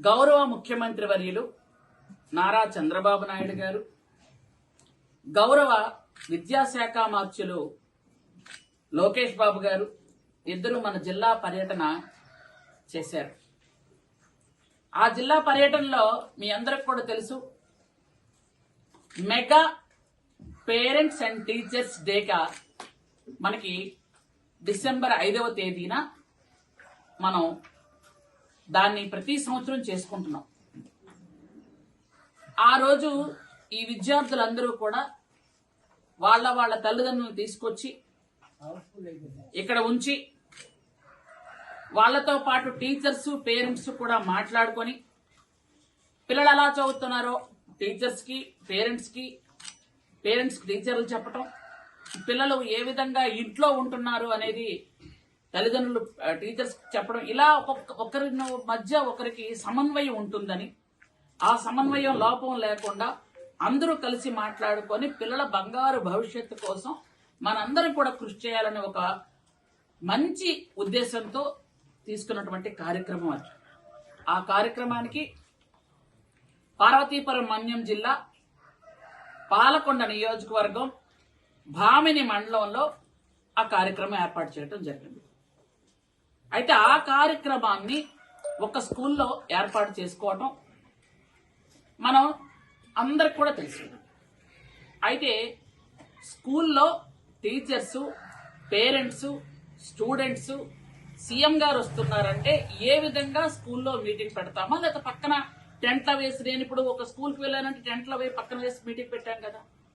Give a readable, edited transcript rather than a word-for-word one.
గౌరవ ముఖ్యమంత్రి వర్యులు నారా చంద్రబాబు నాయుడు గారు, గౌరవ విద్యాశాఖ మార్చులు లోకేష్ బాబు గారు ఇద్దరు మన జిల్లా పర్యటన చేశారు. ఆ జిల్లా పర్యటనలో మీ అందరికి కూడా తెలుసు, మెగా పేరెంట్స్ అండ్ టీచర్స్ డేగా మనకి డిసెంబర్ 5వ తేదీన మనం దాన్ని ప్రతి సంవత్సరం చేసుకుంటున్నాం. ఆ రోజు ఈ విద్యార్థులందరూ కూడా వాళ్ళ తల్లిదండ్రులను తీసుకొచ్చి ఇక్కడ ఉంచి వాళ్ళతో పాటు టీచర్స్ పేరెంట్స్ కూడా మాట్లాడుకొని పిల్లలు ఎలా చదువుతున్నారో టీచర్స్ కి పేరెంట్స్ కి టీచర్లు చెప్పటం, పిల్లలు ఏ విధంగా ఇంట్లో ఉంటున్నారు అనేది తల్లిదండ్రులు టీచర్స్ చెప్పడం, ఇలా ఒకరి మధ్య ఒకరికి సమన్వయం ఉంటుందని, ఆ సమన్వయం లోపం లేకుండా అందరూ కలిసి మాట్లాడుకొని పిల్లల బంగారు భవిష్యత్తు కోసం మనందరం కూడా కృషి చేయాలనే ఒక మంచి ఉద్దేశంతో తీసుకున్నటువంటి కార్యక్రమం అది. ఆ కార్యక్రమానికి పార్వతీపురం మన్యం జిల్లా పాలకొండ నియోజకవర్గం భామిని మండలంలో ఆ కార్యక్రమం ఏర్పాటు చేయడం జరిగింది. అయితే ఆ కార్యక్రమాన్ని ఒక స్కూల్లో ఏర్పాటు చేసుకోవటం మనం అందరికి కూడా తెలుసు. అయితే స్కూల్లో టీచర్స్, పేరెంట్స్, స్టూడెంట్స్ సీఎం గారు వస్తున్నారంటే ఏ విధంగా స్కూల్లో మీటింగ్ పెడతామా, లేదా పక్కన టెంట్ల వేసి, నేను ఇప్పుడు ఒక స్కూల్కి వెళ్ళానంటే టెంట్ల వేసి పక్కన వేసి మీటింగ్ పెట్టాం కదా,